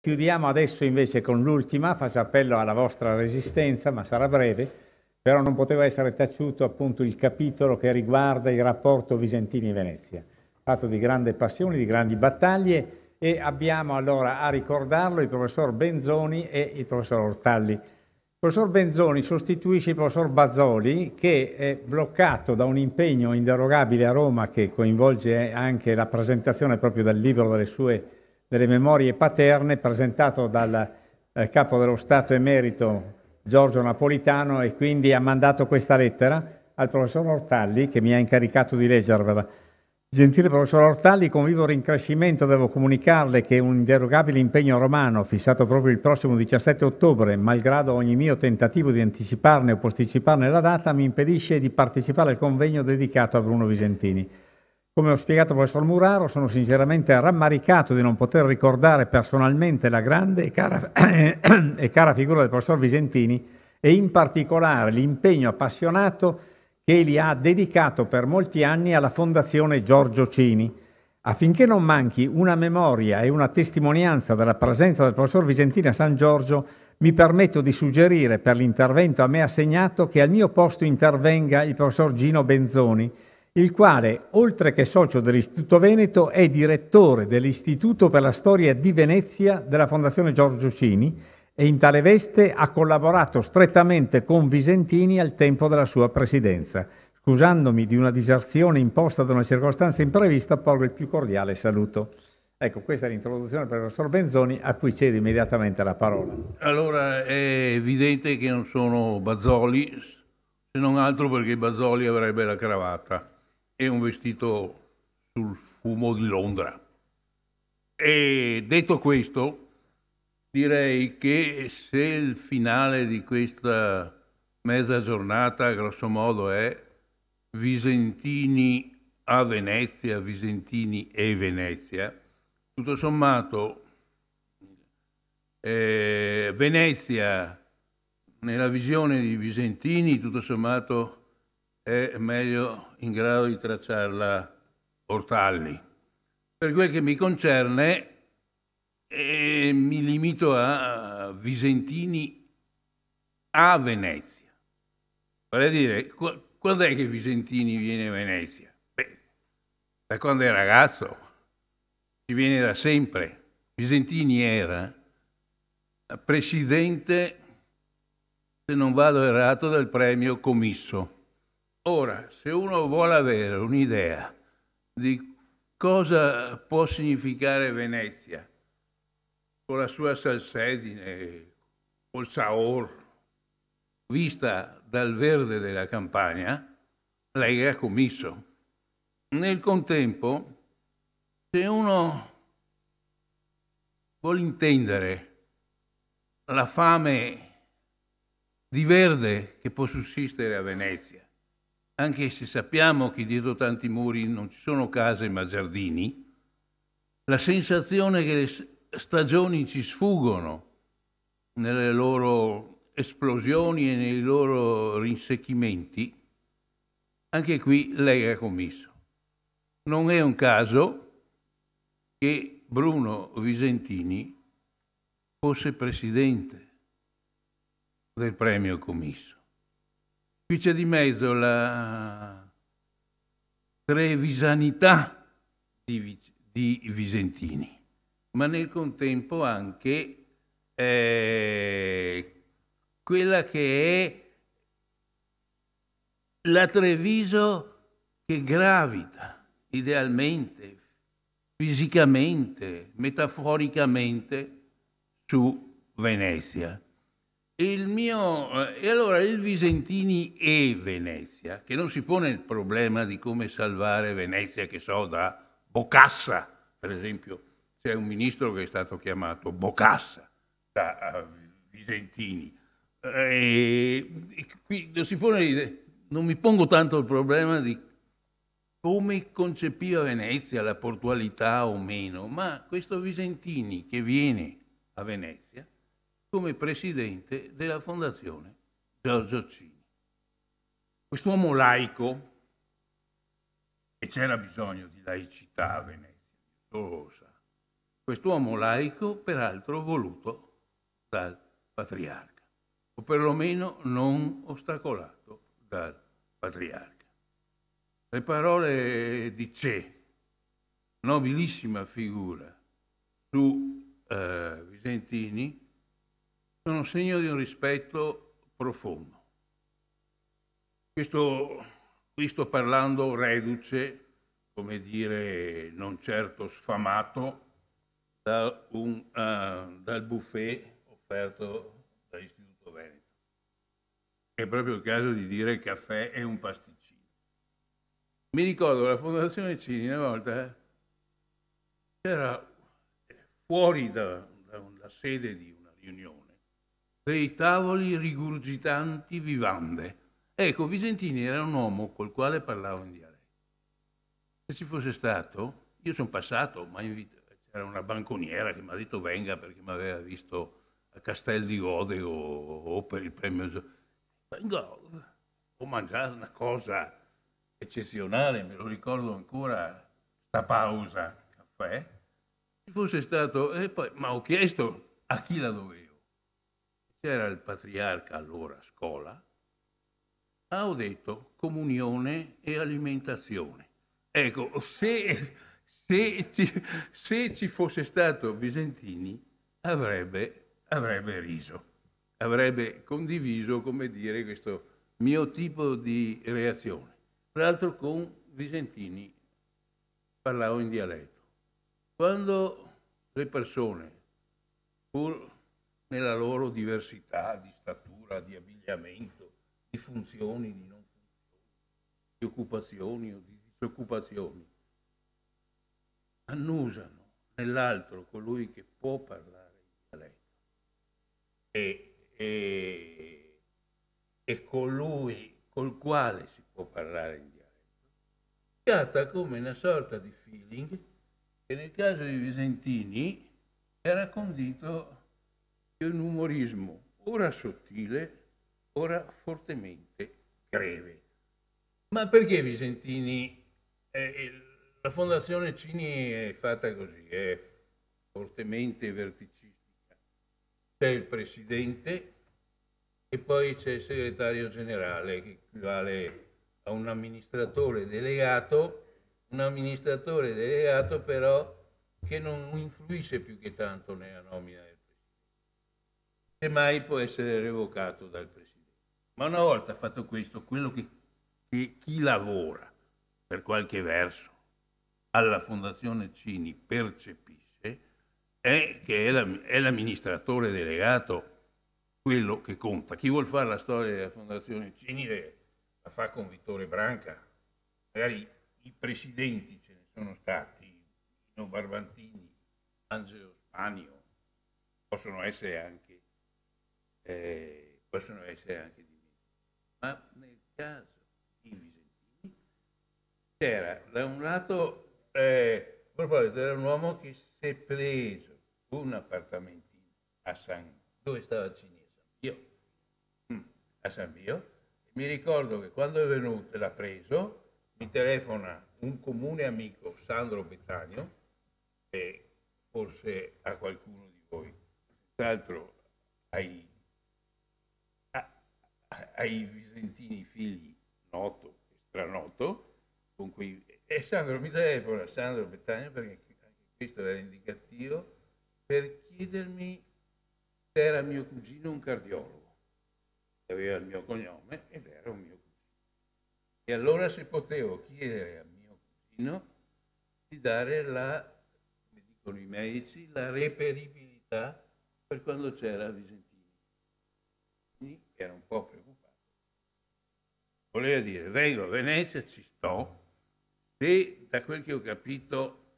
Chiudiamo adesso invece con l'ultima, faccio appello alla vostra resistenza, ma sarà breve, però non poteva essere taciuto appunto il capitolo che riguarda il rapporto Visentini-Venezia, fatto di grande passione, di grandi battaglie, e abbiamo allora a ricordarlo il professor Benzoni e il professor Ortalli. Il professor Benzoni sostituisce il professor Bazoli, che è bloccato da un impegno inderogabile a Roma che coinvolge anche la presentazione proprio del libro delle memorie paterne, presentato dal capo dello Stato emerito Giorgio Napolitano, e quindi ha mandato questa lettera al professor Ortalli, che mi ha incaricato di leggervela. Gentile professor Ortalli, con vivo rincrescimento devo comunicarle che un inderogabile impegno romano, fissato proprio il prossimo 17 ottobre, malgrado ogni mio tentativo di anticiparne o posticiparne la data, mi impedisce di partecipare al convegno dedicato a Bruno Visentini. Come ho spiegato al professor Muraro, sono sinceramente rammaricato di non poter ricordare personalmente la grande e cara figura del professor Visentini e in particolare l'impegno appassionato che egli ha dedicato per molti anni alla Fondazione Giorgio Cini. Affinché non manchi una memoria e una testimonianza della presenza del professor Visentini a San Giorgio, mi permetto di suggerire per l'intervento a me assegnato che al mio posto intervenga il professor Gino Benzoni, il quale, oltre che socio dell'Istituto Veneto, è direttore dell'Istituto per la Storia di Venezia della Fondazione Giorgio Cini e in tale veste ha collaborato strettamente con Visentini al tempo della sua presidenza. Scusandomi di una diserzione imposta da una circostanza imprevista, porgo il più cordiale saluto. Ecco, questa è l'introduzione del professor Benzoni, a cui cedo immediatamente la parola. Allora, è evidente che non sono Bazoli, se non altro perché Bazoli avrebbe la cravatta e un vestito sul fumo di Londra. E detto questo, direi che se il finale di questa mezza giornata, grosso modo, è Visentini a Venezia, Visentini e Venezia, tutto sommato Venezia, nella visione di Visentini, tutto sommato è meglio in grado di tracciarla Ortalli. Per quel che mi concerne, mi limito a Visentini a Venezia. Vale a dire, quando è che Visentini viene a Venezia? Beh, da quando è ragazzo, ci viene da sempre. Visentini era presidente, se non vado errato, del premio Commisso. Ora, se uno vuole avere un'idea di cosa può significare Venezia, con la sua salsedine, col saor, vista dal verde della campagna, lei è Commisso. Nel contempo, se uno vuole intendere la fame di verde che può sussistere a Venezia, anche se sappiamo che dietro tanti muri non ci sono case ma giardini, la sensazione che le stagioni ci sfuggono nelle loro esplosioni e nei loro rinsecchimenti, anche qui lei è Commisso. Non è un caso che Bruno Visentini fosse presidente del premio Commisso. Qui c'è di mezzo la trevisanità di Visentini, ma nel contempo anche quella che è la Treviso che gravita idealmente, fisicamente, metaforicamente su Venezia. E allora il Visentini e Venezia, che non si pone il problema di come salvare Venezia, che so, da Bocassa, per esempio, c'è un ministro che è stato chiamato Bocassa da Visentini. E qui non mi pongo tanto il problema di come concepiva Venezia, la portualità o meno, ma questo Visentini che viene a Venezia come presidente della Fondazione Giorgio Cini. Quest'uomo laico, e c'era bisogno di laicità a Venezia, lo sa, quest'uomo laico, peraltro voluto dal patriarca, o perlomeno non ostacolato dal patriarca. Le parole di Cè, nobilissima figura, su Visentini, sono segno di un rispetto profondo. Qui sto parlando reduce, come dire, non certo sfamato, dal buffet offerto dall'Istituto Veneto. È proprio il caso di dire il caffè è un pasticcino. Mi ricordo la Fondazione Cini una volta c'era fuori da sede di una riunione dei tavoli rigurgitanti vivande. Ecco, Visentini era un uomo col quale parlavo in dialetto. Se ci fosse stato, io sono passato, ma c'era una banconiera che mi ha detto venga perché mi aveva visto a Castel di Godego o per il premio. Vengo, ho mangiato una cosa eccezionale, me lo ricordo ancora, sta pausa, caffè. Se fosse stato, e poi, ma ho chiesto a chi la dovevo. C'era il patriarca allora a scuola, ho detto comunione e alimentazione. Ecco, se ci fosse stato Visentini avrebbe riso, avrebbe condiviso, come dire, questo mio tipo di reazione. Tra l'altro con Visentini parlavo in dialetto. Quando le persone, pur nella loro diversità di statura, di abbigliamento, di funzioni, di non funzioni, di occupazioni o di disoccupazioni, annusano nell'altro colui che può parlare in dialetto e colui col quale si può parlare in dialetto, scatta come una sorta di feeling che nel caso di Visentini era condito di un umorismo ora sottile, ora fortemente greve. Ma perché Visentini? La Fondazione Cini è fatta così, è fortemente verticistica. C'è il presidente e poi c'è il segretario generale, che equivale a un amministratore delegato però che non influisce più che tanto nella nomina del presidente. Semmai può essere revocato dal presidente. Ma una volta fatto questo, quello che chi lavora per qualche verso alla Fondazione Cini percepisce è che è l'amministratore delegato quello che conta. Chi vuol fare la storia della Fondazione Cini la fa con Vittore Branca. Magari i presidenti ce ne sono stati, Nino Barbantini, Angelo Spanio, possono essere anche di me. Ma nel caso di Visentini c'era da un lato era un uomo che si è preso un appartamentino dove stava Cini? A San Pio. Mi ricordo che quando è venuto e l'ha preso, mi telefona un comune amico, Sandro Bettanio, che forse a qualcuno di voi, tra l'altro ai Visentini figli noto e stranoto, con cui Sandro mi telefona, Sandro Bettanio, perché anche questo era indicativo, per chiedermi se era mio cugino un cardiologo. Aveva il mio cognome ed era un mio cugino. E allora se potevo chiedere a mio cugino di dare come dicono i medici, la reperibilità per quando c'era Visentini. Quindi era un po' preoccupato. Voleva dire, vengo a Venezia, ci sto, se da quel che ho capito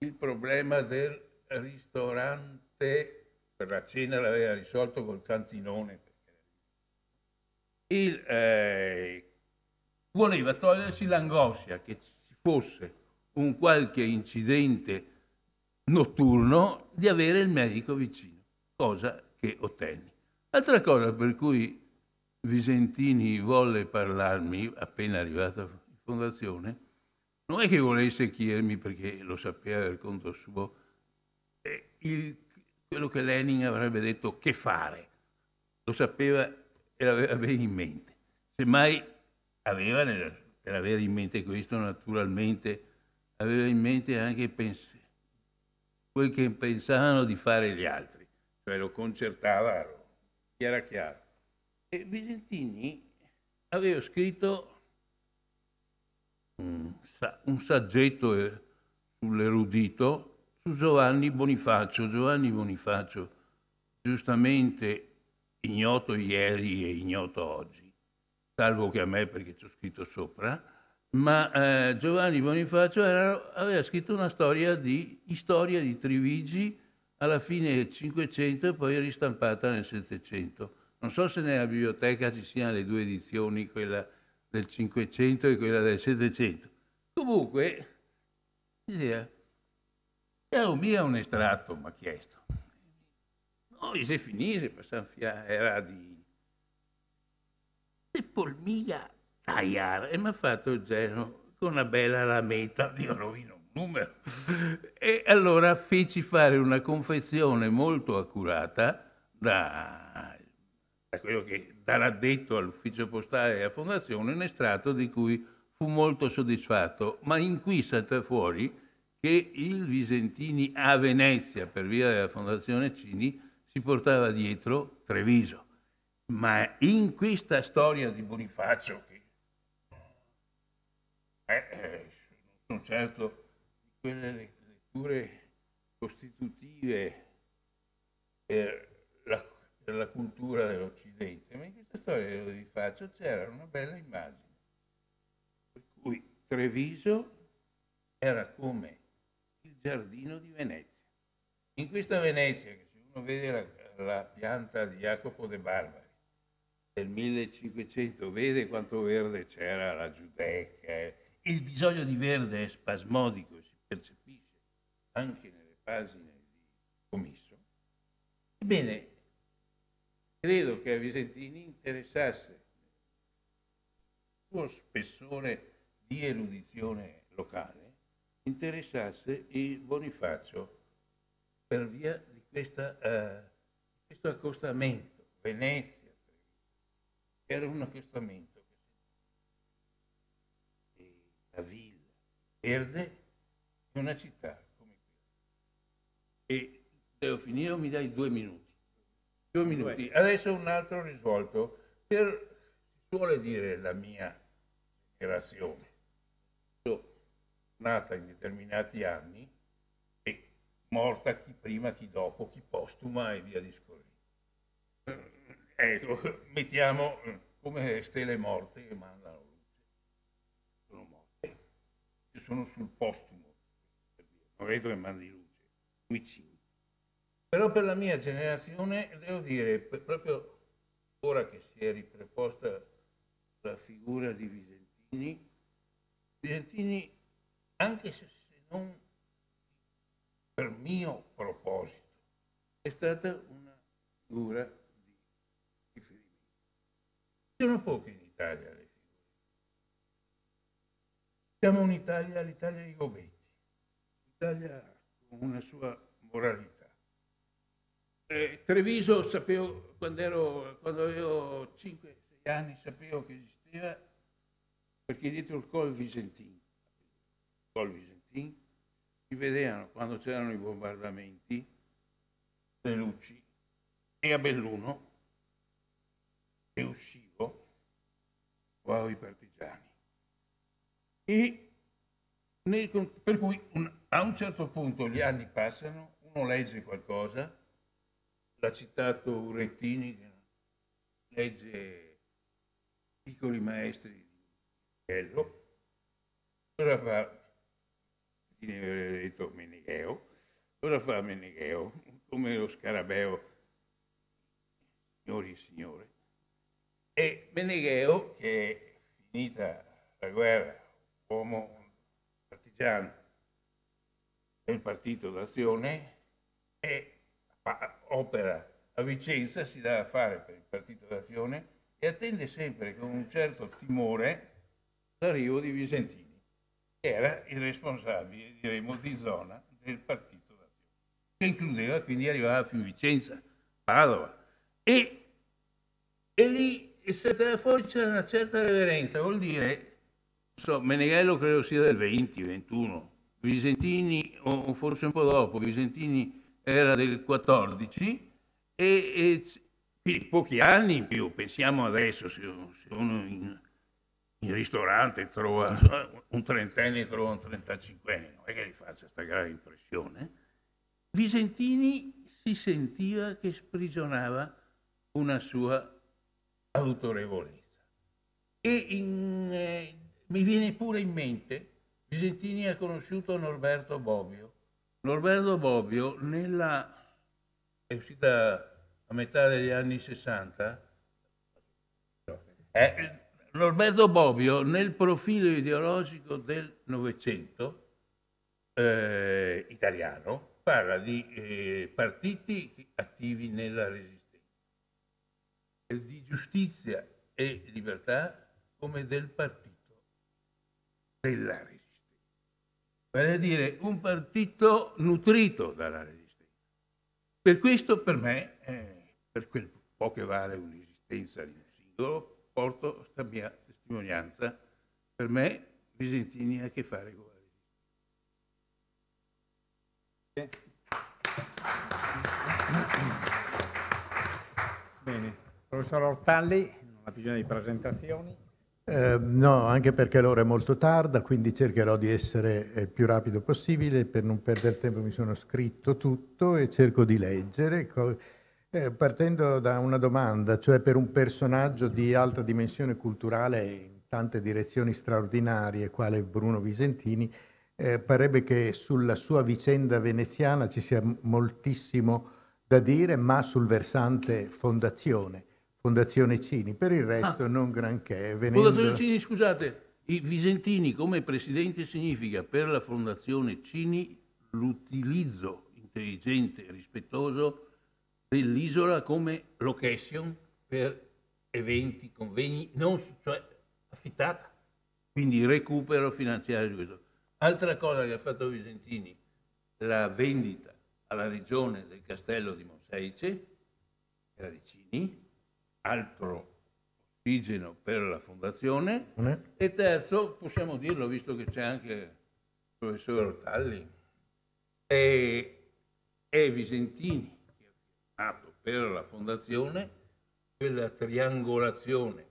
il problema del ristorante per la cena l'aveva risolto col cantinone, voleva togliersi l'angoscia che ci fosse un qualche incidente notturno di avere il medico vicino, cosa che ottenni. Altra cosa per cui Visentini volle parlarmi appena arrivato in Fondazione non è che volesse chiedermi, perché lo sapeva per conto suo, quello che Lenin avrebbe detto che fare, lo sapeva e l'aveva bene in mente. Semmai aveva, per avere in mente questo, naturalmente, aveva in mente anche quel che pensavano di fare gli altri, cioè lo concertava, era chiaro. E Visentini aveva scritto un saggetto sull'erudito su Giovanni Bonifacio. Giovanni Bonifacio, giustamente ignoto ieri e ignoto oggi, salvo che a me perché ci ho scritto sopra, ma Giovanni Bonifacio aveva scritto una storia di Trivigi alla fine del Cinquecento e poi ristampata nel Settecento. Non so se nella biblioteca ci siano le due edizioni, quella del Cinquecento e quella del Settecento. Comunque, era un estratto, mi ha chiesto. No, se finisse, era di polmiga tagliare e mi ha fatto il genio con una bella lametta, io rovino un numero. E allora feci fare una confezione molto accurata da quello che dall'addetto all'ufficio postale della fondazione, un estratto di cui fu molto soddisfatto, ma in cui salta fuori che il Visentini a Venezia, per via della fondazione Cini, si portava dietro Treviso. Ma in questa storia di Bonifacio, che non sono certo di quelle letture costitutive per la cultura dell'Occidente, ma in questa storia di Bonifacio c'era una bella immagine, per cui Treviso era come il giardino di Venezia. In questa Venezia, che se uno vede la pianta di Jacopo de Barbari del 1500, vede quanto verde c'era la Giudecca, il bisogno di verde è spasmodico, si percepisce anche nelle pagine di Commisso. Ebbene, credo che a Visentini interessasse il suo spessore di erudizione locale, interessasse il Bonifacio per via di questo accostamento. Venezia era un accostamento, la villa verde di una città come quella. E devo finire o mi dai 2 minuti? 2 minuti. Adesso un altro risvolto. Si suole dire la mia generazione, nata in determinati anni e morta chi prima, chi dopo, chi postuma e via discorrendo. Ecco, mettiamo come stelle morte che mandano luce. Sono morte. Io sono sul postumo, per dire. Non vedo che mandi luce, vicino. Però per la mia generazione, devo dire, proprio ora che si è ripreposta la figura di Visentini, anche se non per mio proposito, è stata una figura di riferimento. Sono poche in Italia le figure. Siamo un'Italia, l'Italia di Gobetti, l'Italia con una sua moralità. Treviso sapevo, quando avevo 5-6 anni, sapevo che esisteva, perché dietro il Col Visentin si vedevano, quando c'erano i bombardamenti, le luci, e a Belluno, e uscivo, trovavo i partigiani. Per cui a un certo punto gli anni passano, uno legge qualcosa, l'ha citato Urettini, che legge Piccoli maestri di Michello, cosa fa? Aveva detto Menegheo, cosa fa Menegheo? Come lo scarabeo, signori e signore. E Menegheo, che è finita la guerra, uomo partigiano del Partito d'Azione, e opera a Vicenza, si dà a fare per il Partito d'Azione e attende sempre con un certo timore l'arrivo di Visentini, che era il responsabile, diremo, di zona del Partito d'Azione. che includeva, quindi arrivava fino a Vicenza, Padova. E lì saltava fuori, c'era una certa reverenza, vuol dire, Meneghello credo sia del 20-21, Visentini, o forse un po' dopo, Visentini era del 14, e pochi anni in più. Pensiamo adesso, se uno in ristorante trova un trentenne e trova un 35enne, non è che gli faccia questa grave impressione. Visentini si sentiva che sprigionava una sua autorevolezza. E mi viene pure in mente, Visentini ha conosciuto Norberto Bobbio. Norberto Bobbio è uscita a metà degli anni 60, Norberto Bobbio nel profilo ideologico del Novecento italiano parla di partiti attivi nella resistenza, di giustizia e libertà come del partito della resistenza, vale a dire un partito nutrito dalla resistenza. Per questo, per me, per quel po' che vale un'esistenza di un singolo, porto questa mia testimonianza. Per me Visentini ha a che fare con la resistenza. Bene, professor Ortalli, non ha bisogno di presentazioni. No, anche perché l'ora è molto tarda, quindi cercherò di essere il più rapido possibile. Per non perdere tempo mi sono scritto tutto e cerco di leggere, partendo da una domanda, cioè per un personaggio di alta dimensione culturale e in tante direzioni straordinarie, quale Bruno Visentini, parebbe che sulla sua vicenda veneziana ci sia moltissimo da dire, ma sul versante Fondazione Cini, per il resto non granché. Fondazione Cini, scusate, i Visentini come presidente significa per la Fondazione Cini l'utilizzo intelligente e rispettoso dell'isola come location per eventi, convegni, cioè affittata, quindi recupero finanziario di questo. Altra cosa che ha fatto Visentini, la vendita alla regione del castello di Monselice, era di Cini, altro ossigeno per la fondazione, e terzo, possiamo dirlo visto che c'è anche il professor Ortalli, è Visentini che ha firmato per la fondazione quella triangolazione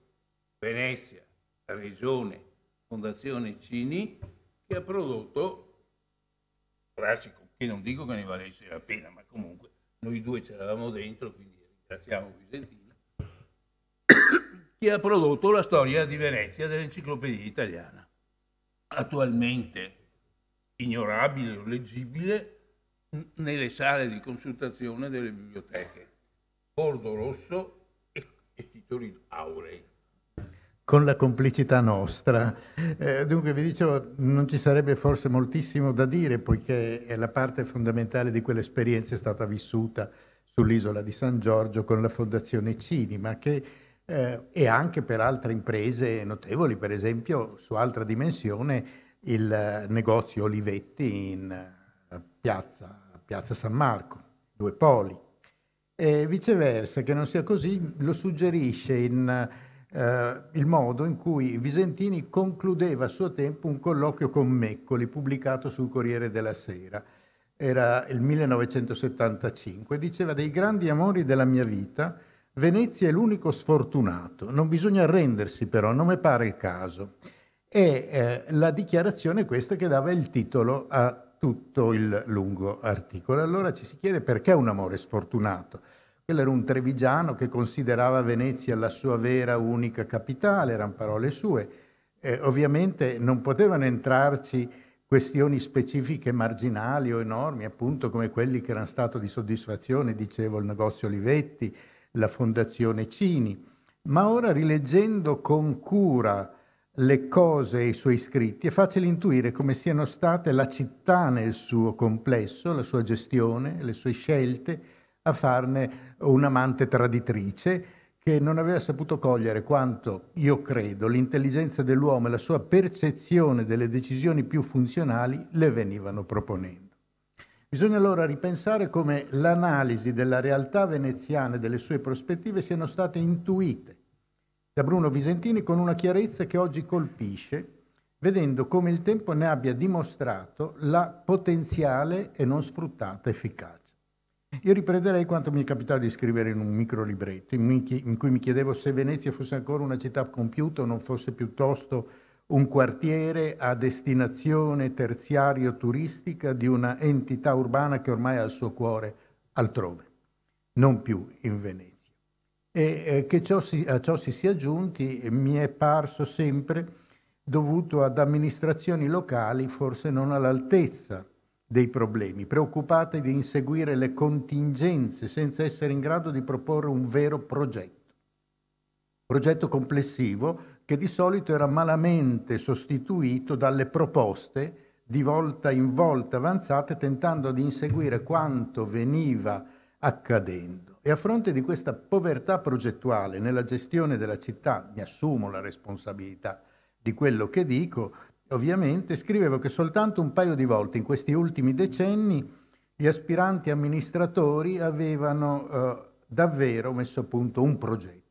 Venezia, regione, fondazione Cini, che ha prodotto, che non dico che ne valesse la pena, ma comunque noi due c'eravamo dentro, quindi ringraziamo Visentini, che ha prodotto la storia di Venezia dell'enciclopedia italiana, attualmente ignorabile o leggibile nelle sale di consultazione delle biblioteche, bordo rosso e titoli aurei. Con la complicità nostra. Dunque vi dicevo, non ci sarebbe forse moltissimo da dire, poiché la parte fondamentale di quell'esperienza è stata vissuta sull'isola di San Giorgio con la Fondazione Cini, ma che e anche per altre imprese notevoli, per esempio su altra dimensione il negozio Olivetti in piazza San Marco, due poli. E viceversa, che non sia così, lo suggerisce il modo in cui Visentini concludeva a suo tempo un colloquio con Meccoli, pubblicato sul Corriere della Sera. Era il 1975, diceva: dei grandi amori della mia vita, Venezia è l'unico sfortunato, non bisogna arrendersi però, non mi pare il caso. E la dichiarazione è questa che dava il titolo a tutto il lungo articolo. Allora ci si chiede perché un amore sfortunato. Quello era un trevigiano che considerava Venezia la sua vera unica capitale, erano parole sue. Ovviamente non potevano entrarci questioni specifiche marginali o enormi, appunto come quelli che erano stato di soddisfazione, dicevo, il negozio Olivetti, la Fondazione Cini. Ma ora, rileggendo con cura le cose e i suoi scritti, è facile intuire come siano state la città nel suo complesso, la sua gestione, le sue scelte, a farne un'amante traditrice che non aveva saputo cogliere quanto, io credo, l'intelligenza dell'uomo e la sua percezione delle decisioni più funzionali le venivano proponendo. Bisogna allora ripensare come l'analisi della realtà veneziana e delle sue prospettive siano state intuite da Bruno Visentini con una chiarezza che oggi colpisce, vedendo come il tempo ne abbia dimostrato la potenziale e non sfruttata efficacia. Io riprenderei quanto mi è capitato di scrivere in un microlibretto, in cui mi chiedevo se Venezia fosse ancora una città compiuta o non fosse piuttosto un quartiere a destinazione terziario turistica di una entità urbana che ormai ha il suo cuore altrove, non più in Venezia. E che a ciò si sia aggiunti mi è parso sempre dovuto ad amministrazioni locali forse non all'altezza dei problemi, preoccupate di inseguire le contingenze senza essere in grado di proporre un vero progetto complessivo che di solito era malamente sostituito dalle proposte di volta in volta avanzate tentando di inseguire quanto veniva accadendo. E a fronte di questa povertà progettuale nella gestione della città, mi assumo la responsabilità di quello che dico, ovviamente scrivevo che soltanto un paio di volte in questi ultimi decenni gli aspiranti amministratori avevano davvero messo a punto un progetto.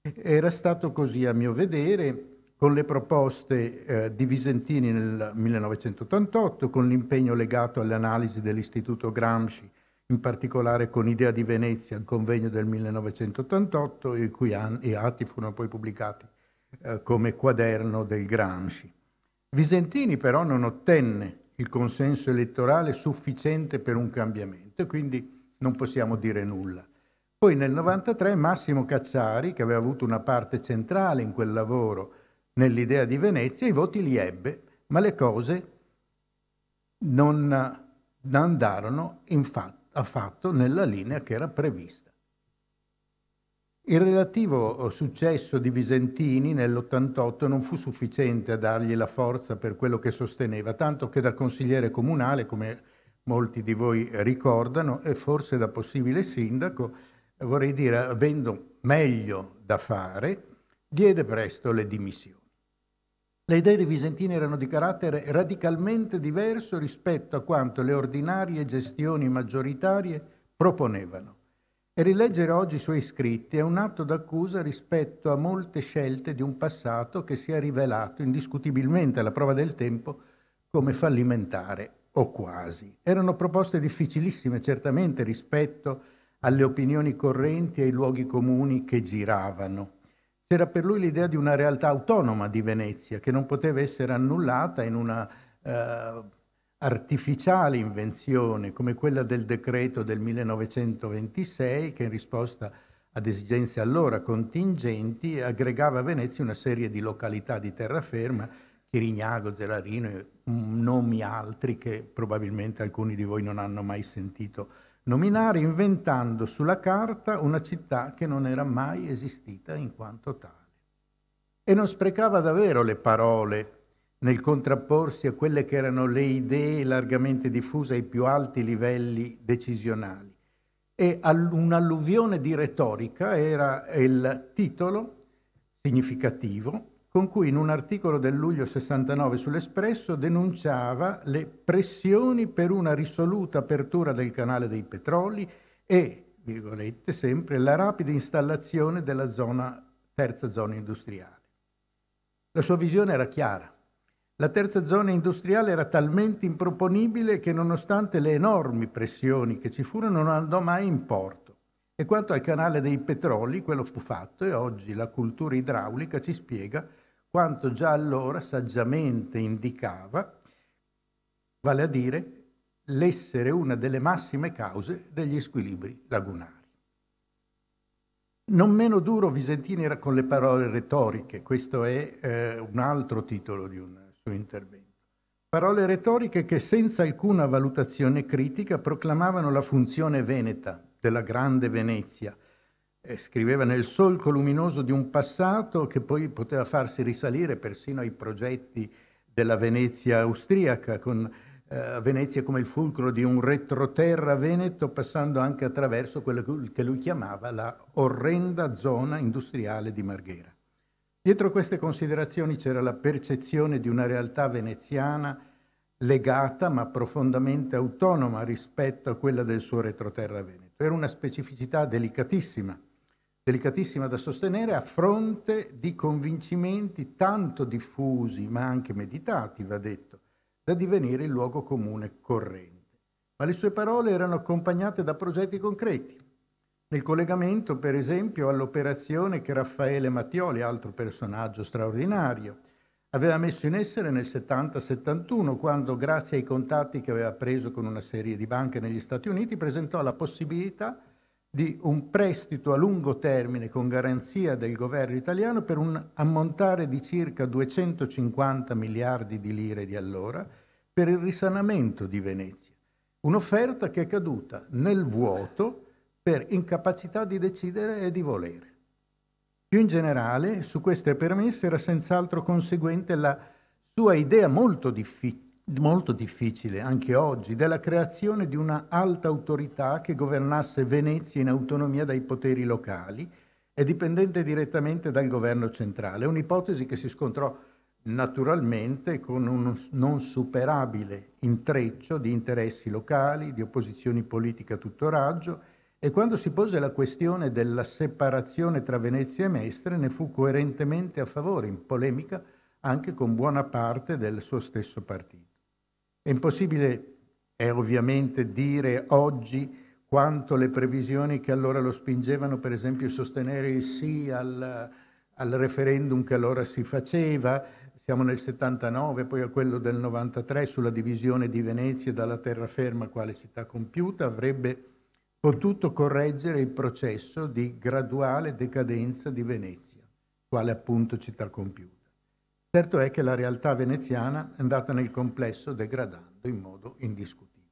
Era stato così a mio vedere con le proposte di Visentini nel 1988, con l'impegno legato alle analisi dell'Istituto Gramsci, in particolare con Idea di Venezia, il convegno del 1988, i cui atti furono poi pubblicati come quaderno del Gramsci. Visentini però non ottenne il consenso elettorale sufficiente per un cambiamento e quindi non possiamo dire nulla. Poi nel 1993 Massimo Cacciari, che aveva avuto una parte centrale in quel lavoro nell'Idea di Venezia, i voti li ebbe, ma le cose non andarono affatto nella linea che era prevista. Il relativo successo di Visentini nell'88 non fu sufficiente a dargli la forza per quello che sosteneva, tanto che da consigliere comunale, come molti di voi ricordano, e forse da possibile sindaco, vorrei dire, avendo meglio da fare, diede presto le dimissioni. Le idee di Visentini erano di carattere radicalmente diverso rispetto a quanto le ordinarie gestioni maggioritarie proponevano. E rileggere oggi i suoi scritti è un atto d'accusa rispetto a molte scelte di un passato che si è rivelato indiscutibilmente alla prova del tempo come fallimentare o quasi. Erano proposte difficilissime certamente rispetto alle opinioni correnti e ai luoghi comuni che giravano. C'era per lui l'idea di una realtà autonoma di Venezia che non poteva essere annullata in una artificiale invenzione come quella del decreto del 1926 che in risposta ad esigenze allora contingenti aggregava a Venezia una serie di località di terraferma, Chirignago, Zerarino e nomi altri che probabilmente alcuni di voi non hanno mai sentito nominare, inventando sulla carta una città che non era mai esistita in quanto tale. E non sprecava davvero le parole nel contrapporsi a quelle che erano le idee largamente diffuse ai più alti livelli decisionali. E un'alluvione di retorica era il titolo significativo con cui in un articolo del luglio 69 sull'Espresso denunciava le pressioni per una risoluta apertura del canale dei Petroli e, virgolette, sempre la rapida installazione della terza zona industriale. La sua visione era chiara. La terza zona industriale era talmente improponibile che nonostante le enormi pressioni che ci furono non andò mai in porto. E quanto al canale dei Petroli, quello fu fatto e oggi la cultura idraulica ci spiega quanto già allora saggiamente indicava, vale a dire, l'essere una delle massime cause degli squilibri lagunari. Non meno duro Visentini era con le parole retoriche, questo è un altro titolo di un suo intervento. Parole retoriche che senza alcuna valutazione critica proclamavano la funzione veneta della grande Venezia. Scriveva nel solco luminoso di un passato che poi poteva farsi risalire persino ai progetti della Venezia austriaca, con Venezia come il fulcro di un retroterra veneto, passando anche attraverso quello che lui chiamava la orrenda zona industriale di Marghera. Dietro queste considerazioni c'era la percezione di una realtà veneziana legata ma profondamente autonoma rispetto a quella del suo retroterra veneto. Era una specificità delicatissima da sostenere a fronte di convincimenti tanto diffusi ma anche meditati, va detto, da divenire il luogo comune corrente. Ma le sue parole erano accompagnate da progetti concreti, nel collegamento per esempio all'operazione che Raffaele Mattioli, altro personaggio straordinario, aveva messo in essere nel 70-71, quando, grazie ai contatti che aveva preso con una serie di banche negli Stati Uniti, presentò la possibilità di un prestito a lungo termine con garanzia del governo italiano per un ammontare di circa 250 miliardi di lire di allora per il risanamento di Venezia. Un'offerta che è caduta nel vuoto per incapacità di decidere e di volere. Più in generale, su queste premesse era senz'altro conseguente la sua idea molto difficile, anche oggi, della creazione di una alta autorità che governasse Venezia in autonomia dai poteri locali e dipendente direttamente dal governo centrale. Un'ipotesi che si scontrò naturalmente con un non superabile intreccio di interessi locali, di opposizioni politiche a tutto raggio, e quando si pose la questione della separazione tra Venezia e Mestre ne fu coerentemente a favore, in polemica anche con buona parte del suo stesso partito. È impossibile, ovviamente, dire oggi quanto le previsioni che allora lo spingevano, per esempio, a sostenere il sì al referendum che allora si faceva, siamo nel 79, poi a quello del 93, sulla divisione di Venezia dalla terraferma quale città compiuta, avrebbe potuto correggere il processo di graduale decadenza di Venezia, quale appunto città compiuta. Certo è che la realtà veneziana è andata nel complesso degradando in modo indiscutibile.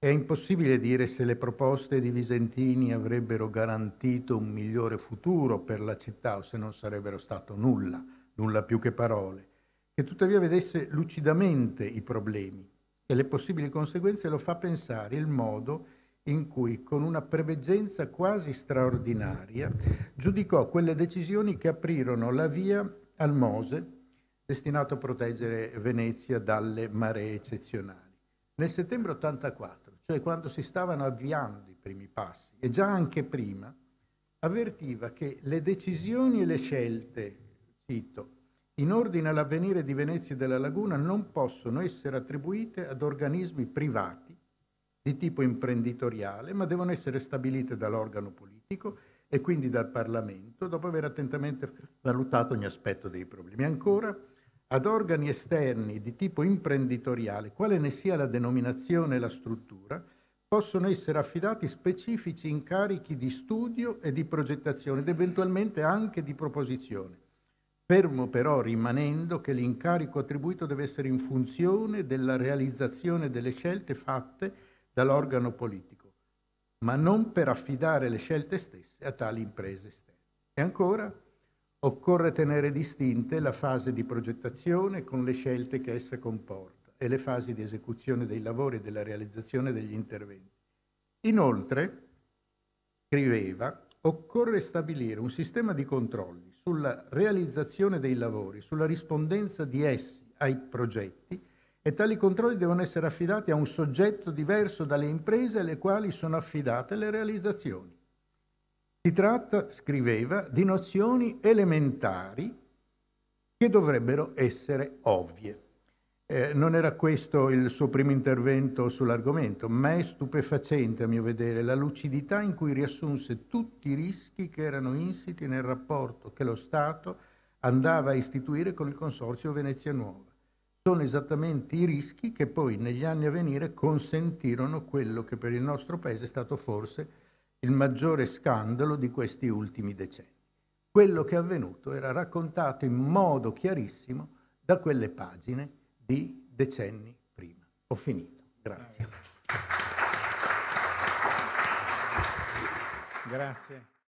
È impossibile dire se le proposte di Visentini avrebbero garantito un migliore futuro per la città o se non sarebbero stato nulla più che parole, che tuttavia vedesse lucidamente i problemi e le possibili conseguenze lo fa pensare il modo in cui, con una preveggenza quasi straordinaria, giudicò quelle decisioni che aprirono la via al Mose, destinato a proteggere Venezia dalle maree eccezionali. Nel settembre 84, cioè quando si stavano avviando i primi passi, e già anche prima, avvertiva che le decisioni e le scelte, cito, in ordine all'avvenire di Venezia e della Laguna non possono essere attribuite ad organismi privati di tipo imprenditoriale, ma devono essere stabilite dall'organo politico e quindi dal Parlamento, dopo aver attentamente valutato ogni aspetto dei problemi. Ancora, ad organi esterni di tipo imprenditoriale, quale ne sia la denominazione e la struttura, possono essere affidati specifici incarichi di studio e di progettazione ed eventualmente anche di proposizione, fermo però rimanendo che l'incarico attribuito deve essere in funzione della realizzazione delle scelte fatte dall'organo politico, ma non per affidare le scelte stesse a tali imprese esterne. E ancora, occorre tenere distinte la fase di progettazione con le scelte che essa comporta e le fasi di esecuzione dei lavori e della realizzazione degli interventi. Inoltre, scriveva, occorre stabilire un sistema di controlli sulla realizzazione dei lavori, sulla rispondenza di essi ai progetti, e tali controlli devono essere affidati a un soggetto diverso dalle imprese alle quali sono affidate le realizzazioni. Si tratta, scriveva, di nozioni elementari che dovrebbero essere ovvie. Non era questo il suo primo intervento sull'argomento, ma è stupefacente, a mio vedere, la lucidità in cui riassunse tutti i rischi che erano insiti nel rapporto che lo Stato andava a istituire con il Consorzio Venezia Nuova. Sono esattamente i rischi che poi negli anni a venire consentirono quello che per il nostro Paese è stato forse il maggiore scandalo di questi ultimi decenni. Quello che è avvenuto era raccontato in modo chiarissimo da quelle pagine di decenni prima. Ho finito. Grazie. Grazie.